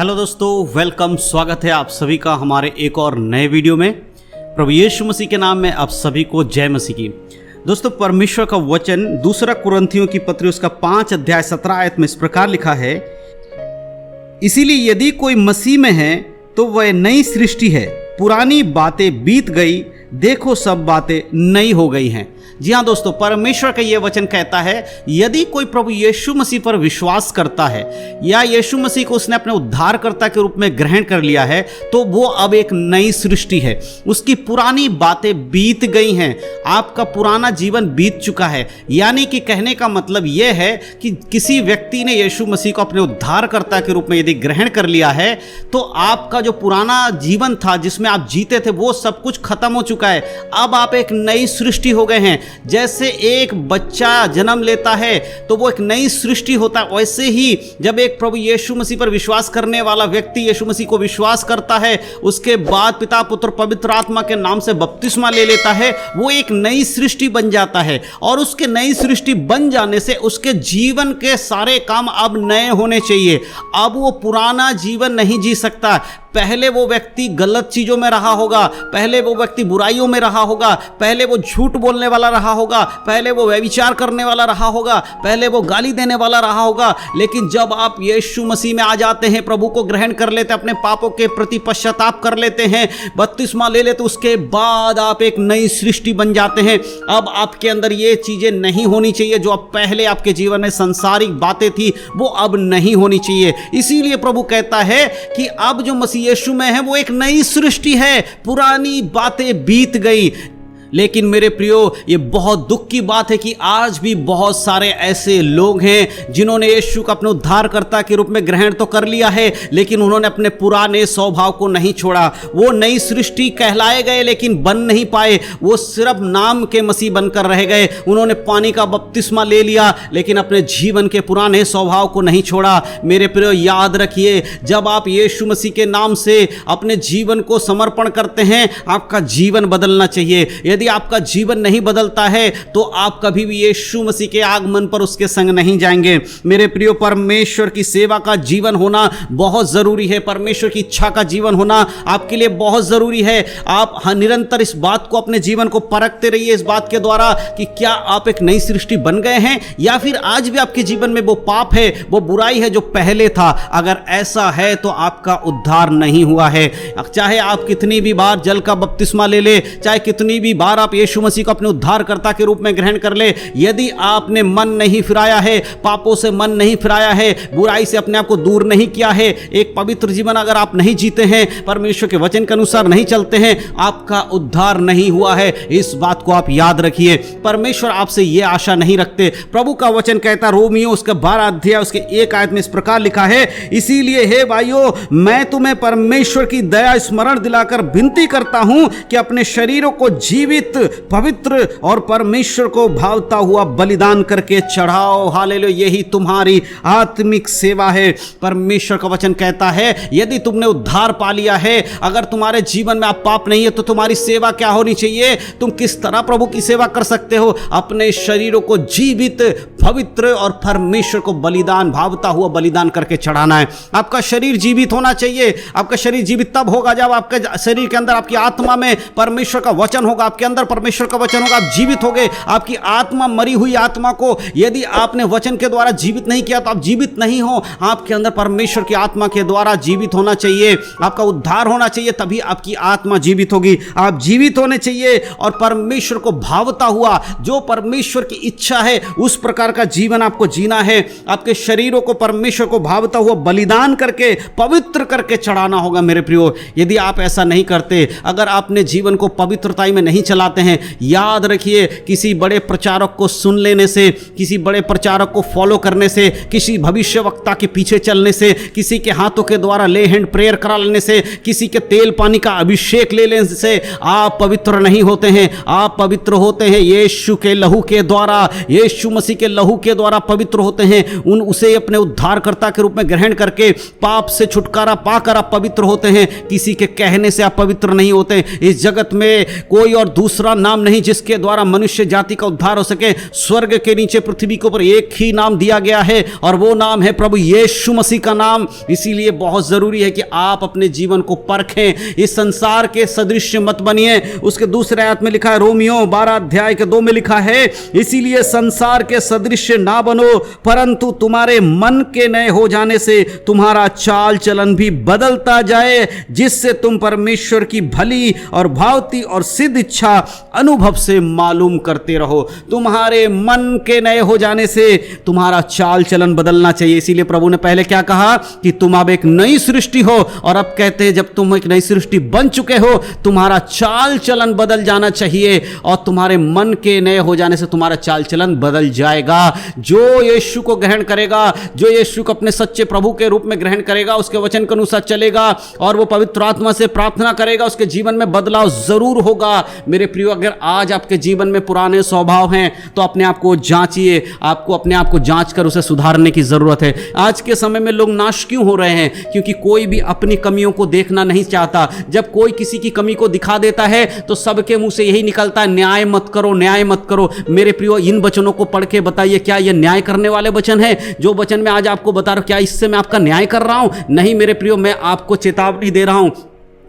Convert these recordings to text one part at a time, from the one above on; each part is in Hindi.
हेलो दोस्तों, वेलकम। स्वागत है आप सभी का हमारे एक और नए वीडियो में। प्रभु यीशु मसीह के नाम में आप सभी को जय मसीह की। दोस्तों, परमेश्वर का वचन दूसरा कुरिन्थियों की पत्री उसका 5 अध्याय 17 आयत में इस प्रकार लिखा है, इसीलिए यदि कोई मसीह में है तो वह नई सृष्टि है, पुरानी बातें बीत गई, देखो सब बातें नई हो गई हैं। जी हाँ दोस्तों, परमेश्वर का ये वचन कहता है यदि कोई प्रभु यीशु मसीह पर विश्वास करता है या यीशु मसीह को उसने अपने उद्धारकर्ता के रूप में ग्रहण कर लिया है तो वो अब एक नई सृष्टि है। उसकी पुरानी बातें बीत गई हैं, आपका पुराना जीवन बीत चुका है। यानी कि कहने का मतलब ये है कि किसी व्यक्ति ने यीशु मसीह को अपने उद्धारकर्ता के रूप में यदि ग्रहण कर लिया है तो आपका जो पुराना जीवन था जिसमें आप जीते थे वो सब कुछ खत्म हो चुका है। अब आप एक नई सृष्टि हो गए हैं। जैसे एक बच्चा जन्म लेता है तो वो एक नई सृष्टि होता है, वैसे ही जब एक प्रभु यीशु मसीह पर विश्वास करने वाला व्यक्ति यीशु मसीह को विश्वास करता है, उसके बाद पिता पुत्र पवित्र आत्मा के नाम से बपतिस्मा ले लेता है, वो एक नई सृष्टि बन जाता है। और उसके नई सृष्टि बन जाने से उसके जीवन के सारे काम अब नए होने चाहिए। अब वो पुराना जीवन नहीं जी सकता। पहले वो व्यक्ति गलत चीज़ों में रहा होगा, पहले वो व्यक्ति बुराइयों में रहा होगा, पहले वो झूठ बोलने वाला रहा होगा, पहले वो व्यभिचार करने वाला रहा होगा, पहले वो गाली देने वाला रहा होगा। लेकिन जब आप यीशु मसीह में आ जाते हैं, प्रभु को ग्रहण कर लेते हैं, अपने पापों के प्रति पश्चाताप कर लेते हैं, बपतिस्मा ले लेते, उसके बाद आप एक नई सृष्टि बन जाते हैं। अब आपके अंदर ये चीज़ें नहीं होनी चाहिए जो अब पहले आपके जीवन में सांसारिक बातें थी, वो अब नहीं होनी चाहिए। इसीलिए प्रभु कहता है कि अब जो मसीह यीशु में है वो एक नई सृष्टि है, पुरानी बातें बीत गई। लेकिन मेरे प्रियो, ये बहुत दुख की बात है कि आज भी बहुत सारे ऐसे लोग हैं जिन्होंने यीशु को अपने उद्धारकर्ता के रूप में ग्रहण तो कर लिया है, लेकिन उन्होंने अपने पुराने स्वभाव को नहीं छोड़ा। वो नई सृष्टि कहलाए गए लेकिन बन नहीं पाए, वो सिर्फ नाम के मसीह बनकर रह गए। उन्होंने पानी का बपतिस्मा ले लिया लेकिन अपने जीवन के पुराने स्वभाव को नहीं छोड़ा। मेरे प्रियो, याद रखिए, जब आप यीशु मसीह के नाम से अपने जीवन को समर्पण करते हैं, आपका जीवन बदलना चाहिए। यदि आपका जीवन नहीं बदलता है तो आप कभी भी यीशु मसीह के आगमन पर उसके संग नहीं जाएंगे। मेरे प्रियो, परमेश्वर की सेवा का जीवन होना बहुत जरूरी है। परमेश्वर की इच्छा का जीवन होना आपके लिए बहुत जरूरी है। आप निरंतर इस बात को अपने जीवन को परखते रहिए, इस बात के द्वारा कि क्या आप एक नई सृष्टि बन गए हैं या फिर आज भी आपके जीवन में वो पाप है, वो बुराई है जो पहले था। अगर ऐसा है तो आपका उद्धार नहीं हुआ है। चाहे आप कितनी भी बार जल का बपतिस्मा ले ले, चाहे कितनी भी बार आप यीशु मसीह को अपने उद्धारकर्ता के रूप में ग्रहण कर ले, यदि आपने मन नहीं फिराया है, पापों से मन नहीं फिराया है, बुराई से अपने आप को दूर नहीं किया है, एक पवित्र जीवन अगर आप नहीं जीते हैं, परमेश्वर के वचन के अनुसार नहीं चलते हैं, आपका उद्धार नहीं हुआ है। इस बात को आप याद रखिए। परमेश्वर आपसे यह आशा नहीं रखते। प्रभु का वचन कहता, रोमियो उसका 12 अध्याय उसके 1 आयत में इस प्रकार लिखा है, इसीलिए हे भाइयों, मैं तुम्हें परमेश्वर की दया स्मरण दिलाकर विनती करता हूं कि अपने शरीरों को जीवित, पवित्र और परमेश्वर को भावता हुआ बलिदान करके चढ़ाओ। हालेलुया, यही तुम्हारी आत्मिक सेवा है। परमेश्वर का वचन कहता है, यदि तुमने उद्धार पा लिया है, अगर तुम्हारे जीवन में आप पाप नहीं है तो तुम्हारी सेवा क्या होनी चाहिए? तुम किस तरह प्रभु की सेवा कर सकते हो? अपने शरीरों को जीवित, पवित्र और परमेश्वर को बलिदान, भावता हुआ बलिदान करके चढ़ाना है। आपका शरीर जीवित होना चाहिए। आपका शरीर जीवित तब होगा जब आपके शरीर के अंदर, आपकी आत्मा में परमेश्वर का वचन होगा, आपके अंदर परमेश्वर का वचन होगा, आप जीवित हो गए। आपकी आत्मा, मरी हुई आत्मा को यदि आपने वचन के द्वारा जीवित नहीं किया तो आप जीवित नहीं हो। आपके अंदर परमेश्वर की आत्मा के द्वारा जीवित होना चाहिए। आपका उद्धार होना चाहिए, तभी आपकी आत्मा जीवित होगी। आप जीवित होने चाहिए और परमेश्वर को भावता हुआ, जो परमेश्वर की इच्छा है उस प्रकार का जीवन आपको जीना है। आपके शरीरों को परमेश्वर को भावता हुआ बलिदान करके, पवित्र करके चढ़ाना होगा। मेरे प्रियो, यदि आप ऐसा नहीं करते, अगर आपने जीवन को पवित्रताई में नहीं चलाते हैं, याद रखिए, किसी बड़े प्रचारक को सुन लेने से, किसी बड़े प्रचारक को फॉलो करने से, किसी भविष्यवक्ता के पीछे चलने से, किसी के हाथों के द्वारा ले हैंड प्रेयर करा लेने से, किसी के तेल पानी का अभिषेक ले लेने से आप पवित्र नहीं होते हैं। आप पवित्र होते हैं यीशु के लहू के द्वारा। यीशु मसीह के लहू के द्वारा पवित्र होते हैं, उन उसे अपने उद्धारकर्ता के रूप में ग्रहण करके पाप से छुटकारा पाकर आप पवित्र होते हैं। किसी के कहने से आप पवित्र नहीं होते। इस जगत में कोई और दूसरा नाम नहीं जिसके द्वारा मनुष्य जाति का उद्धार हो सके। स्वर्ग के नीचे पृथ्वी के ऊपर एक ही नाम दिया गया है और वो नाम है प्रभु यीशु मसीह का नाम। इसीलिए बहुत जरूरी है कि आप अपने जीवन को परखें। इस संसार के सदृश मत बनिए। उसके दूसरे आयत में लिखा है, रोमियो 12 अध्याय के 2 में लिखा है, इसीलिए संसार के सदृश ना बनो, परंतु तुम्हारे मन के नए हो जाने से तुम्हारा चाल चलन भी बदलता जाए, जिससे तुम परमेश्वर की भली और भावती और सिद्ध इच्छा अनुभव से मालूम करते रहो। तुम्हारे मन के नए हो जाने से तुम्हारा चाल चलन बदलना चाहिए। इसीलिए प्रभु ने पहले क्या कहा कि तुम अब एक नई सृष्टि हो, और अब कहते हैं जब तुम एक नई सृष्टि बन चुके हो तुम्हारा चाल चलन बदल जाना चाहिए, और तुम्हारे मन के नए हो जाने से तुम्हारा चाल चलन बदल जाएगा। जो यीशु को ग्रहण करेगा, जो यीशु को अपने सच्चे प्रभु के रूप में ग्रहण करेगा, उसके वचन के अनुसार चलेगा और वो पवित्र आत्मा से प्रार्थना करेगा, उसके जीवन में बदलाव जरूर होगा। मेरे प्रियो, अगर आज आपके जीवन में पुराने स्वभाव हैं तो अपने आप को जांचिए। आपको अपने आप को जांच कर उसे सुधारने की जरूरत है। आज के समय में लोग नाश क्यों हो रहे हैं? क्योंकि कोई भी अपनी कमियों को देखना नहीं चाहता। जब कोई किसी की कमी को दिखा देता है तो सबके मुंह से यही निकलता है, न्याय मत करो, न्याय मत करो। मेरे प्रियो, इन वचनों को पढ़ के बताइए, क्या ये न्याय करने वाले वचन है? जो वचन मैं आज आपको बता रहा हूं, क्या इससे मैं आपका न्याय कर रहा हूं? नहीं मेरे प्रियो, मैं आपको चेतावनी दे रहा हूं,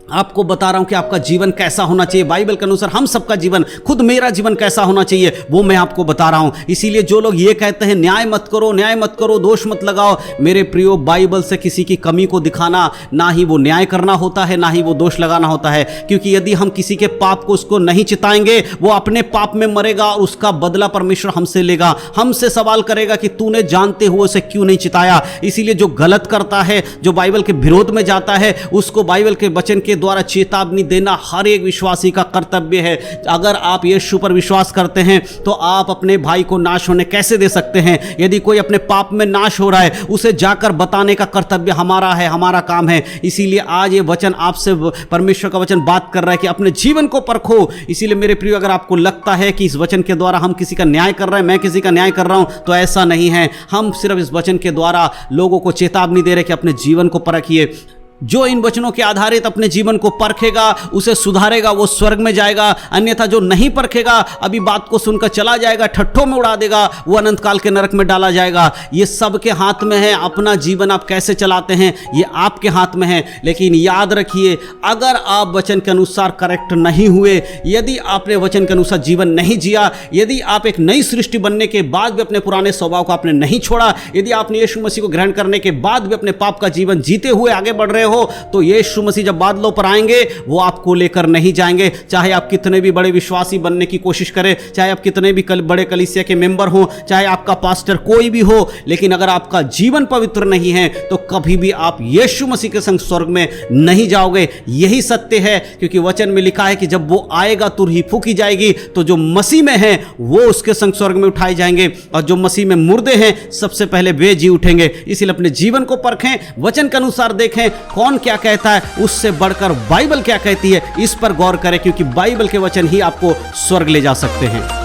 आपको बता रहा हूं कि आपका जीवन कैसा होना चाहिए। बाइबल के अनुसार हम सबका जीवन, खुद मेरा जीवन कैसा होना चाहिए वो मैं आपको बता रहा हूं। इसीलिए जो लोग ये कहते हैं न्याय मत करो, न्याय मत करो, दोष मत लगाओ, मेरे प्रियो, बाइबल से किसी की कमी को दिखाना ना ही वो न्याय करना होता है, ना ही वो दोष लगाना होता है। क्योंकि यदि हम किसी के पाप को उसको नहीं चिताएंगे, वो अपने पाप में मरेगा, उसका बदला परमेश्वर हमसे लेगा, हमसे सवाल करेगा कि तूने जानते हुए उसे क्यों नहीं चिताया। इसीलिए जो गलत करता है, जो बाइबल के विरोध में जाता है, उसको बाइबल के वचन के द्वारा चेतावनी देना हर एक विश्वासी का कर्तव्य है। अगर आप यीशु पर विश्वास करते हैं तो आप अपने भाई को नाश होने कैसे दे सकते हैं? यदि कोई अपने पाप में नाश हो रहा है, उसे जाकर बताने का कर्तव्य हमारा है, हमारा काम है। इसीलिए आज ये वचन आपसे, परमेश्वर का वचन बात कर रहा है कि अपने जीवन को परखो। इसीलिए मेरे प्रिय, अगर आपको लगता है कि इस वचन के द्वारा हम किसी का न्याय कर रहे हैं, मैं किसी का न्याय कर रहा हूं, तो ऐसा नहीं है। हम सिर्फ इस वचन के द्वारा लोगों को चेतावनी दे रहे हैं कि अपने जीवन को परखिए। जो इन वचनों के आधारित अपने जीवन को परखेगा, उसे सुधारेगा, वो स्वर्ग में जाएगा। अन्यथा जो नहीं परखेगा, अभी बात को सुनकर चला जाएगा, ठट्ठों में उड़ा देगा, वो अनंत काल के नरक में डाला जाएगा। ये सबके हाथ में है। अपना जीवन आप कैसे चलाते हैं ये आपके हाथ में है। लेकिन याद रखिए, अगर आप वचन के अनुसार करेक्ट नहीं हुए, यदि आपने वचन के अनुसार जीवन नहीं जिया, यदि आप एक नई सृष्टि बनने के बाद भी अपने पुराने स्वभाव को आपने नहीं छोड़ा, यदि आपने यीशु मसीह को ग्रहण करने के बाद भी अपने पाप का जीवन जीते हुए आगे बढ़ रहे हो, तो यीशु मसीह जब बादलों पर आएंगे वो आपको लेकर नहीं जाएंगे। चाहे आप कितने भी बड़े विश्वासी बनने की कोशिश करें, चाहे आप कितने भी बड़े कलीसिया के मेंबर हो, चाहे आपका पास्टर कोई भी हो, लेकिन अगर आपका जीवन पवित्र नहीं है तो कभी भी आप यीशु मसीह के संग स्वर्ग में नहीं जाओगे। यही सत्य है, क्योंकि वचन में लिखा है कि जब वो आएगा तुरही फूकी जाएगी, तो जो मसीह में है वो उसके संग स्वर्ग में उठाए जाएंगे, और जो मसीह में मुर्दे हैं सबसे पहले वे जी उठेंगे। इसलिए अपने जीवन को परखें, वचन के अनुसार देखें कौन क्या कहता है, उससे बढ़कर बाइबल क्या कहती है, इस पर गौर करें, क्योंकि बाइबल के वचन ही आपको स्वर्ग ले जा सकते हैं।